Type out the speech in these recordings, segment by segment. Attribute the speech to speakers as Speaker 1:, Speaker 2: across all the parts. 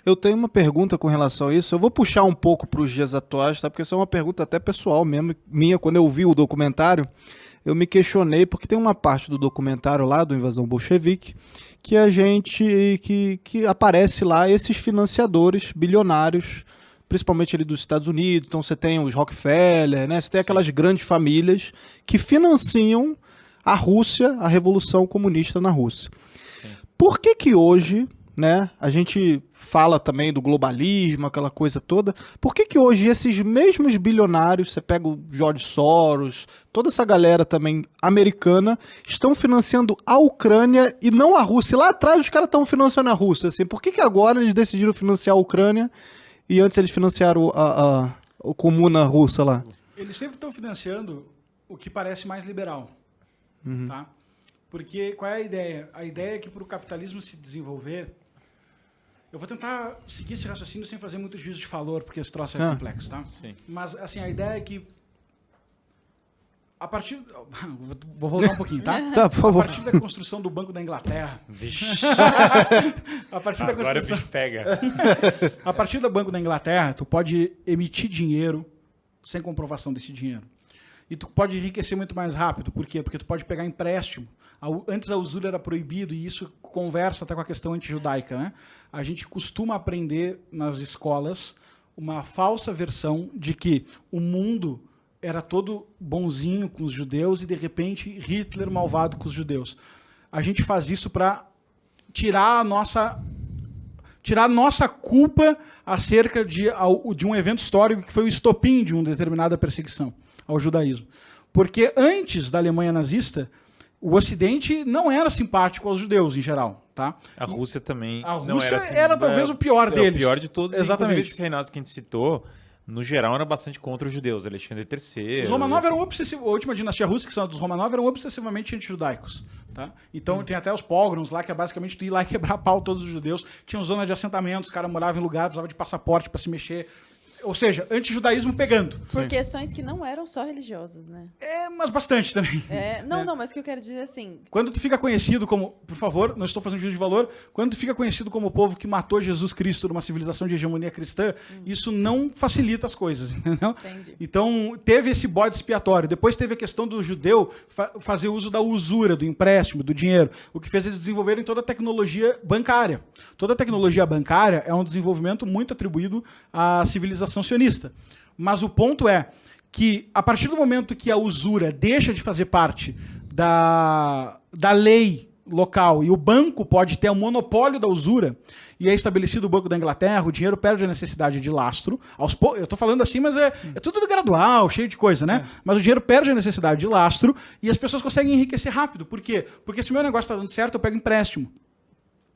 Speaker 1: Eu tenho uma pergunta com relação a isso. Eu vou puxar um pouco para os dias atuais, tá? Porque isso é uma pergunta até pessoal mesmo, minha. Quando eu vi o documentário, eu me questionei, porque tem uma parte do documentário lá, do Invasão Bolchevique, que a gente, que aparece lá esses financiadores bilionários, principalmente ali dos Estados Unidos. Então você tem os Rockefeller, né? Você tem aquelas grandes famílias que financiam a Rússia, a Revolução Comunista na Rússia. Por que que hoje, né, a gente fala também do globalismo, aquela coisa toda, por que que hoje esses mesmos bilionários, você pega o George Soros, toda essa galera também americana, estão financiando a Ucrânia e não a Rússia? Lá atrás os caras estão financiando a Rússia, assim, por que que agora eles decidiram financiar a Ucrânia e antes eles financiaram a comuna russa lá?
Speaker 2: Eles sempre estão financiando o que parece mais liberal, tá? Porque qual é a ideia? A ideia é que para o capitalismo se desenvolver, eu vou tentar seguir esse raciocínio sem fazer muito juízo de valor, porque esse troço é complexo, tá?
Speaker 3: Sim.
Speaker 2: Mas, assim, a ideia é que a partir... Vou voltar um pouquinho, tá?
Speaker 1: Tá, por favor.
Speaker 2: A partir da construção do Banco da Inglaterra...
Speaker 3: Vixe.
Speaker 2: A partir da
Speaker 3: Agora o
Speaker 2: construção...
Speaker 3: bicho pega.
Speaker 2: A partir do Banco da Inglaterra, tu pode emitir dinheiro sem comprovação desse dinheiro. E tu pode enriquecer muito mais rápido. Por quê? Porque tu pode pegar empréstimo. Antes a usura era proibido e isso conversa até com a questão antijudaica, né? A gente costuma aprender nas escolas uma falsa versão de que o mundo era todo bonzinho com os judeus e, de repente, Hitler malvado com os judeus. A gente faz isso para tirar a nossa culpa acerca de um evento histórico que foi o estopim de uma determinada perseguição ao judaísmo. Porque antes da Alemanha nazista, o Ocidente não era simpático aos judeus, em geral. Tá?
Speaker 3: A Rússia também.
Speaker 2: A
Speaker 3: não
Speaker 2: Rússia
Speaker 3: assim,
Speaker 2: era talvez o pior deles.
Speaker 3: O pior de todos.
Speaker 2: Exatamente.
Speaker 3: Inclusive, esses reinados que a gente citou, no geral, eram bastante contra os judeus. Alexandre III.
Speaker 2: Os Romanov eram obsessivos. A última dinastia russa, que são dos Romanov, eram obsessivamente anti-judaicos. Tá? Então tem até os pogroms lá, que é basicamente tu ir lá e quebrar pau todos os judeus. Tinham zonas de assentamento, os caras moravam em lugar, precisavam de passaporte para se mexer. Ou seja, antijudaísmo pegando.
Speaker 4: Por questões que não eram só religiosas, né?
Speaker 2: Mas bastante também.
Speaker 4: Não, mas o que eu quero dizer assim...
Speaker 2: Quando tu fica conhecido como... Por favor, não estou fazendo juízo de valor. Quando tu fica conhecido como o povo que matou Jesus Cristo numa civilização de hegemonia cristã, isso não facilita as coisas, entendeu?
Speaker 4: Entendi.
Speaker 2: Então, teve esse bode expiatório. Depois teve a questão do judeu fazer uso da usura, do empréstimo, do dinheiro, o que fez eles desenvolverem toda a tecnologia bancária. Toda a tecnologia bancária é um desenvolvimento muito atribuído à civilização sionista. Mas o ponto é que, a partir do momento que a usura deixa de fazer parte da lei local e o banco pode ter o monopólio da usura, e é estabelecido o Banco da Inglaterra, o dinheiro perde a necessidade de lastro. Eu estou falando assim, mas é tudo gradual, cheio de coisa, né? Mas o dinheiro perde a necessidade de lastro e as pessoas conseguem enriquecer rápido. Por quê? Porque se o meu negócio está dando certo, eu pego empréstimo.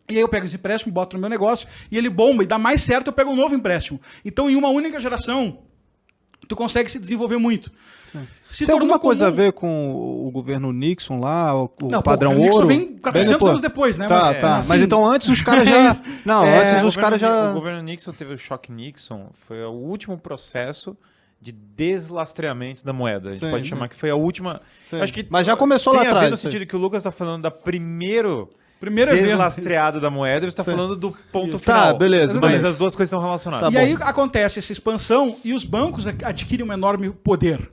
Speaker 2: E aí eu pego esse empréstimo, boto no meu negócio, e ele bomba, e dá mais certo, eu pego um novo empréstimo. Então, em uma única geração, tu consegue se desenvolver muito.
Speaker 1: Tem alguma coisa a ver com o governo Nixon lá, o padrão
Speaker 2: o Nixon
Speaker 1: ouro?
Speaker 2: vem 400 anos depois, né?
Speaker 1: Tá.
Speaker 2: Assim,
Speaker 1: Mas então antes os caras já... Não, antes os caras já...
Speaker 3: O governo Nixon teve o choque Nixon, foi o último processo de deslastreamento da moeda. A gente pode chamar que foi a última... Acho que
Speaker 1: mas já começou lá atrás.
Speaker 3: Tem a ver no sentido que o Lucas está falando da primeiro
Speaker 2: evento
Speaker 3: deslastreado da moeda, você está falando do ponto final.
Speaker 1: Tá, beleza.
Speaker 3: Mas as duas coisas estão relacionadas.
Speaker 2: E aí acontece essa expansão e os bancos adquirem um enorme poder.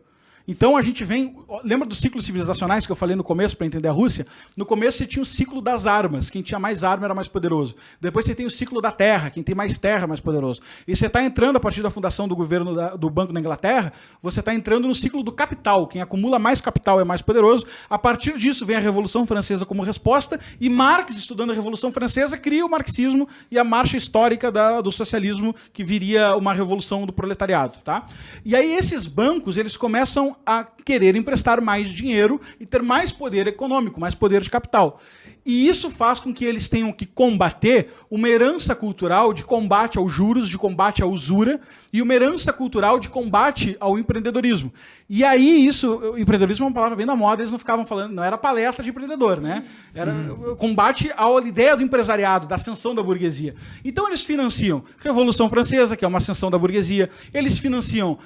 Speaker 2: Então a gente vem... Lembra dos ciclos civilizacionais que eu falei no começo para entender a Rússia? No começo você tinha o ciclo das armas. Quem tinha mais arma era mais poderoso. Depois você tem o ciclo da terra. Quem tem mais terra é mais poderoso. E você está entrando, a partir da fundação do governo do Banco da Inglaterra, você está entrando no ciclo do capital. Quem acumula mais capital é mais poderoso. A partir disso vem a Revolução Francesa como resposta e Marx, estudando a Revolução Francesa, cria o marxismo e a marcha histórica do socialismo, que viria uma revolução do proletariado. Tá? E aí esses bancos eles começam a querer emprestar mais dinheiro e ter mais poder econômico, mais poder de capital. E isso faz com que eles tenham que combater uma herança cultural de combate aos juros, de combate à usura, e uma herança cultural de combate ao empreendedorismo. E aí o empreendedorismo é uma palavra bem da moda, eles não ficavam falando, não era palestra de empreendedor, né? Era combate à ideia do empresariado, da ascensão da burguesia. Então eles financiam Revolução Francesa, que é uma ascensão da burguesia, eles financiam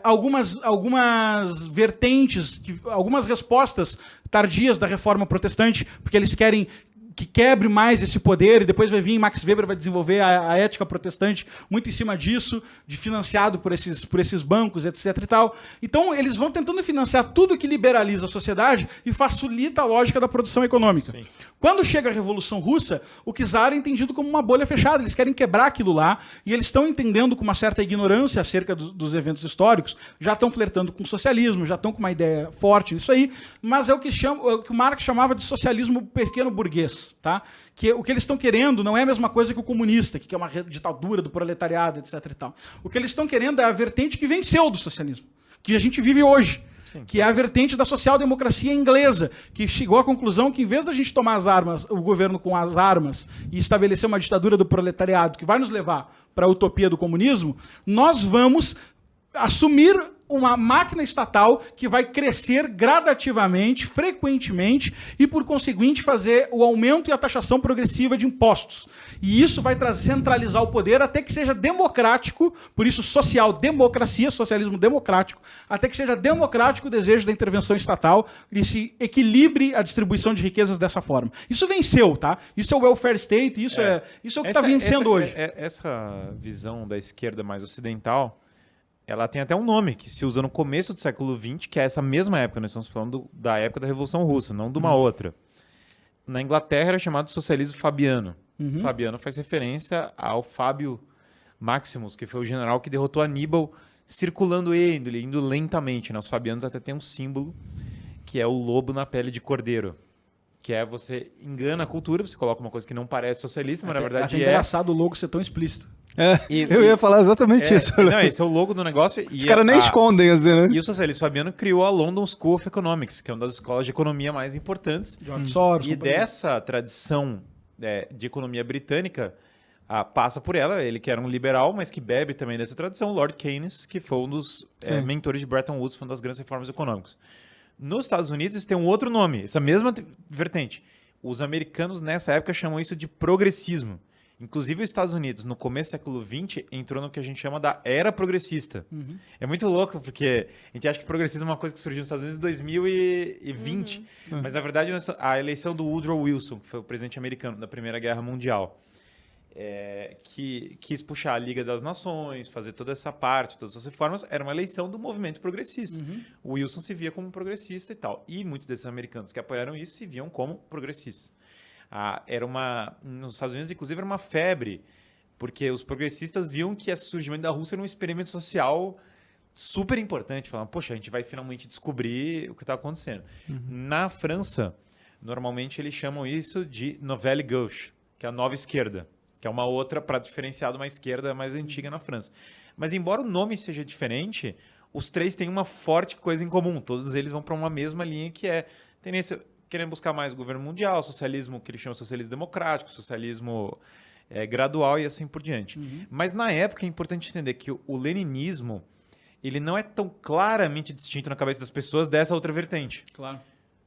Speaker 2: algumas vertentes, algumas respostas tardias da reforma protestante, porque eles querem que quebre mais esse poder, e depois vai vir Max Weber, vai desenvolver a ética protestante muito em cima disso, de financiado por esses bancos, etc. e tal. Então, eles vão tentando financiar tudo que liberaliza a sociedade e facilita a lógica da produção econômica.
Speaker 3: Sim.
Speaker 2: Quando chega a Revolução Russa, o czar é entendido como uma bolha fechada. Eles querem quebrar aquilo lá e eles estão entendendo com uma certa ignorância acerca dos eventos históricos, já estão flertando com o socialismo, já estão com uma ideia forte nisso aí, mas é o que o Marx chamava de socialismo pequeno burguês. Tá? Que o que eles estão querendo não é a mesma coisa que o comunista, que é uma ditadura do proletariado, etc. e tal. O que eles estão querendo é a vertente que venceu do socialismo, que a gente vive hoje. Sim. Que é a vertente da social-democracia inglesa, que chegou à conclusão que, em vez da gente tomar as armas, o governo com as armas, e estabelecer uma ditadura do proletariado que vai nos levar para a utopia do comunismo, nós vamos assumir uma máquina estatal que vai crescer gradativamente, frequentemente, e, por conseguinte, fazer o aumento e a taxação progressiva de impostos. E isso vai centralizar o poder até que seja democrático, por isso social-democracia, socialismo democrático, até que seja democrático o desejo da intervenção estatal e se equilibre a distribuição de riquezas dessa forma. Isso venceu, tá? Isso é o welfare state, isso é o que está vencendo hoje.
Speaker 3: Essa visão da esquerda mais ocidental, ela tem até um nome que se usa no começo do século XX, que é essa mesma época. Nós estamos falando da época da Revolução Russa, não de uma outra. Na Inglaterra era chamado socialismo fabiano. Fabiano faz referência ao Fábio Maximus, que foi o general que derrotou Aníbal, circulando ele, indo lentamente. Os fabianos até tem um símbolo, que é o lobo na pele de cordeiro. Que é você engana a cultura, você coloca uma coisa que não parece socialista, mas na verdade
Speaker 2: é engraçado o logo ser tão explícito.
Speaker 1: Eu ia falar exatamente isso.
Speaker 3: Não, esse é o logo do negócio.
Speaker 1: Os caras nem escondem, assim, né?
Speaker 3: E o socialismo fabiano criou a London School of Economics, que é uma das escolas de economia mais importantes.
Speaker 2: George Soros,
Speaker 3: e dessa tradição de economia britânica, passa por ela, ele que era um liberal, mas que bebe também dessa tradição, Lord Keynes, que foi um dos mentores de Bretton Woods, foi uma das grandes reformas econômicas. Nos Estados Unidos tem um outro nome, essa mesma vertente. Os americanos nessa época chamam isso de progressismo. Inclusive os Estados Unidos, no começo do século XX, entrou no que a gente chama da era progressista. É muito louco, porque a gente acha que progressismo é uma coisa que surgiu nos Estados Unidos em 2020. Mas, na verdade, a eleição do Woodrow Wilson, que foi o presidente americano da Primeira Guerra Mundial, que quis puxar a Liga das Nações, fazer toda essa parte, todas essas reformas, era uma eleição do movimento progressista. O Wilson se via como progressista e tal. E muitos desses americanos que apoiaram isso se viam como progressistas. Nos Estados Unidos, inclusive, era uma febre, porque os progressistas viam que esse surgimento da Rússia era um experimento social super importante. Falavam, poxa, a gente vai finalmente descobrir o que está acontecendo. Na França, normalmente eles chamam isso de Nouvelle Gauche, que é a nova esquerda, que é uma outra para diferenciar de uma esquerda mais antiga na França. Mas embora o nome seja diferente, os três têm uma forte coisa em comum. Todos eles vão para uma mesma linha, que é tendência, querendo buscar mais o governo mundial, socialismo que eles chamam de socialismo democrático, socialismo gradual e assim por diante. Mas na época é importante entender que o leninismo ele não é tão claramente distinto na cabeça das pessoas dessa outra vertente.
Speaker 2: Claro.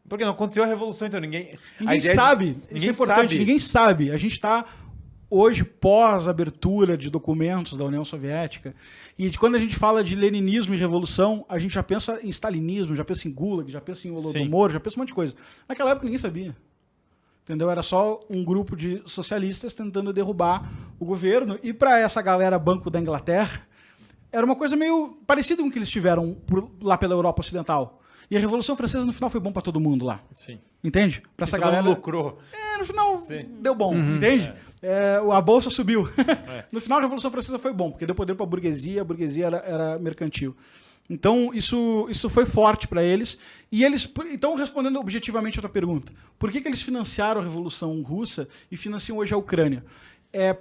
Speaker 3: Porque não aconteceu a revolução, então ninguém
Speaker 2: sabe. Isso é importante, ninguém sabe. A gente está hoje, pós-abertura de documentos da União Soviética, e quando a gente fala de leninismo e revolução, a gente já pensa em stalinismo, já pensa em Gulag, já pensa em Holodomor, já pensa em um monte de coisa. Naquela época ninguém sabia. Entendeu? Era só um grupo de socialistas tentando derrubar o governo, e para essa galera banco da Inglaterra, era uma coisa meio parecida com o que eles tiveram lá pela Europa Ocidental. E a Revolução Francesa, no final, foi bom para todo mundo lá.
Speaker 3: Sim.
Speaker 2: Entende? Para essa galera
Speaker 3: lucrou.
Speaker 2: No final, deu bom, entende? A bolsa subiu. No final, a Revolução Francesa foi bom, porque deu poder para a burguesia era mercantil. Então, isso foi forte para eles. E eles, então, respondendo objetivamente a tua pergunta, por que eles financiaram a Revolução Russa e financiam hoje a Ucrânia?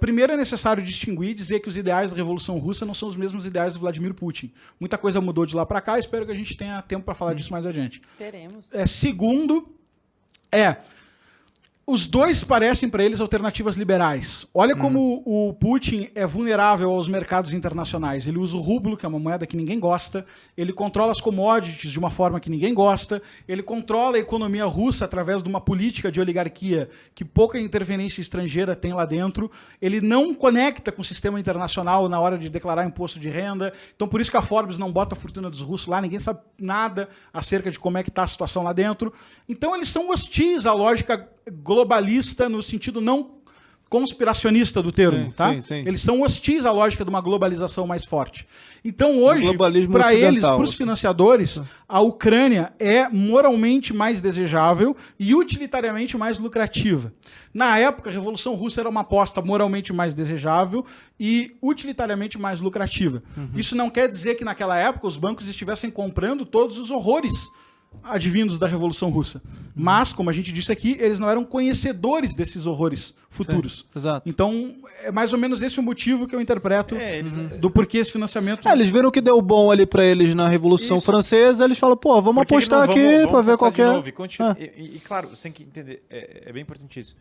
Speaker 2: Primeiro é necessário distinguir e dizer que os ideais da Revolução Russa não são os mesmos ideais do Vladimir Putin. Muita coisa mudou de lá para cá, espero que a gente tenha tempo para falar disso mais adiante.
Speaker 4: Teremos.
Speaker 2: Segundo, os dois parecem para eles alternativas liberais. Olha como o Putin é vulnerável aos mercados internacionais. Ele usa o rublo, que é uma moeda que ninguém gosta. Ele controla as commodities de uma forma que ninguém gosta. Ele controla a economia russa através de uma política de oligarquia que pouca interferência estrangeira tem lá dentro. Ele não conecta com o sistema internacional na hora de declarar imposto de renda. Então, por isso que a Forbes não bota a fortuna dos russos lá. Ninguém sabe nada acerca de como é que está a situação lá dentro. Então, eles são hostis à lógica globalista no sentido não conspiracionista do termo,
Speaker 1: Sim,
Speaker 2: tá?
Speaker 1: sim, sim.
Speaker 2: Eles são hostis à lógica de uma globalização mais forte. Então hoje,
Speaker 1: globalismo
Speaker 2: para eles,
Speaker 1: ocidental.
Speaker 2: para os financiadores, a Ucrânia é moralmente mais desejável e utilitariamente mais lucrativa. Na época, a Revolução Russa era uma aposta moralmente mais desejável e utilitariamente mais lucrativa. Isso não quer dizer que naquela época os bancos estivessem comprando todos os horrores advindos da Revolução Russa. Mas, como a gente disse aqui, eles não eram conhecedores desses horrores futuros.
Speaker 1: Sim, exato.
Speaker 2: Então, é mais ou menos esse o motivo que eu interpreto
Speaker 3: Eles-
Speaker 2: do porquê esse financiamento...
Speaker 1: Eles viram que deu bom ali pra eles na Revolução
Speaker 3: Isso.
Speaker 1: Francesa, eles falam, pô, vamos
Speaker 3: Por que que não
Speaker 1: apostar aqui pra ver qual que é.
Speaker 3: E, claro, você tem que entender, é bem importante isso.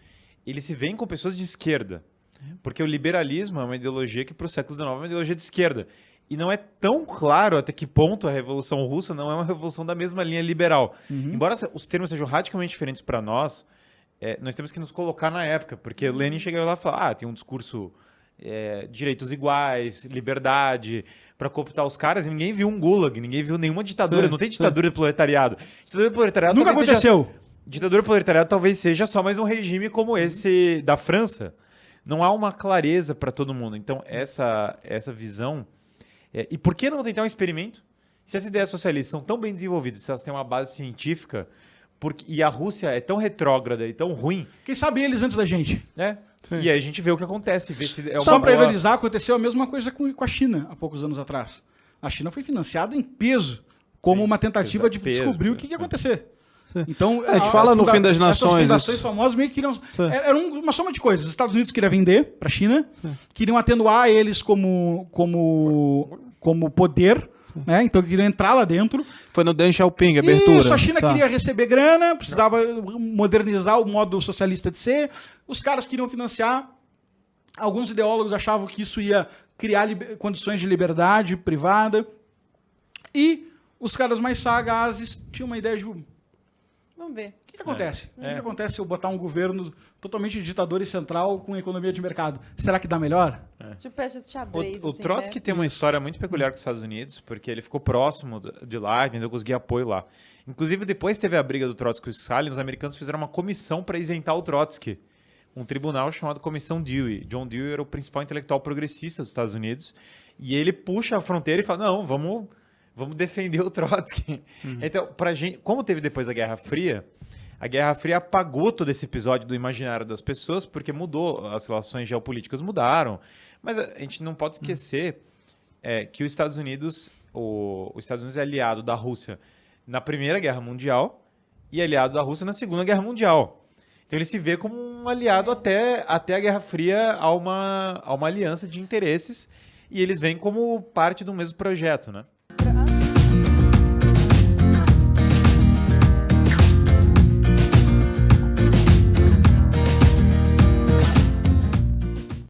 Speaker 3: Eles se veem com pessoas de esquerda. Porque o liberalismo é uma ideologia que para o século XIX é uma ideologia de esquerda. E não é tão claro até que ponto a Revolução Russa não é uma revolução da mesma linha liberal. Embora os termos sejam radicalmente diferentes para nós, nós temos que nos colocar na época. Porque o Lenin chega lá e fala, tem um discurso direitos iguais, liberdade, para cooptar os caras. E ninguém viu um gulag, ninguém viu nenhuma ditadura.
Speaker 1: Sim,
Speaker 3: não tem ditadura do proletariado. Ditadura do proletariado
Speaker 2: Nunca
Speaker 3: talvez seja-
Speaker 2: aconteceu.
Speaker 3: Ditadura do proletariado talvez seja só mais um regime como esse da França. Não há uma clareza para todo mundo. Então, essa visão... e por que não tentar um experimento? Se as ideias socialistas são tão bem desenvolvidas, se elas têm uma base científica, e a Rússia é tão retrógrada e tão ruim,
Speaker 2: Quem sabe eles antes da gente.
Speaker 3: né?
Speaker 1: Sim.
Speaker 3: E aí a gente vê o que acontece. Vê se é
Speaker 2: Só
Speaker 3: uma
Speaker 2: para
Speaker 3: boa-
Speaker 2: ironizar, aconteceu a mesma coisa com a China há poucos anos atrás. A China foi financiada em peso como
Speaker 3: Sim,
Speaker 2: uma tentativa de
Speaker 3: peso,
Speaker 2: descobrir o
Speaker 3: peso.
Speaker 2: que ia acontecer. Então,
Speaker 1: A gente fala no Fim das Nações
Speaker 2: Essas fundações
Speaker 1: isso.
Speaker 2: famosas meio que queriam... Era uma soma de coisas. Os Estados Unidos queriam vender para a China, queriam atenuar eles como poder, né? Então queriam entrar lá dentro.
Speaker 1: Foi no Deng Xiaoping, abertura.
Speaker 2: Isso, a China
Speaker 1: Tá.
Speaker 2: queria receber grana, precisava modernizar o modo socialista de ser. Os caras queriam financiar. Alguns ideólogos achavam que isso ia criar condições de liberdade privada. E os caras mais sagazes tinham uma ideia de...
Speaker 4: Vamos ver.
Speaker 2: O que acontece? O que acontece se eu botar um governo totalmente ditador e central com economia de mercado? Será que dá melhor?
Speaker 4: Tipo peça de xadrez.
Speaker 3: O
Speaker 4: assim,
Speaker 3: Trotsky
Speaker 4: né?
Speaker 3: tem uma história muito peculiar com os Estados Unidos, porque ele ficou próximo de lá, entendeu? Conseguia apoio lá. Inclusive, depois teve a briga do Trotsky e o Stalin, os americanos fizeram uma comissão para isentar o Trotsky. Um tribunal chamado Comissão Dewey. John Dewey era o principal intelectual progressista dos Estados Unidos. E ele puxa a fronteira e fala, não, vamos defender o Trotsky. Então, pra gente, como teve depois a Guerra Fria apagou todo esse episódio do imaginário das pessoas, porque mudou, as relações geopolíticas mudaram. Mas a gente não pode esquecer que os Estados Unidos é aliado da Rússia na Primeira Guerra Mundial e aliado da Rússia na Segunda Guerra Mundial. Então ele se vê como um aliado até a Guerra Fria a uma aliança de interesses, e eles vêm como parte do mesmo projeto, né?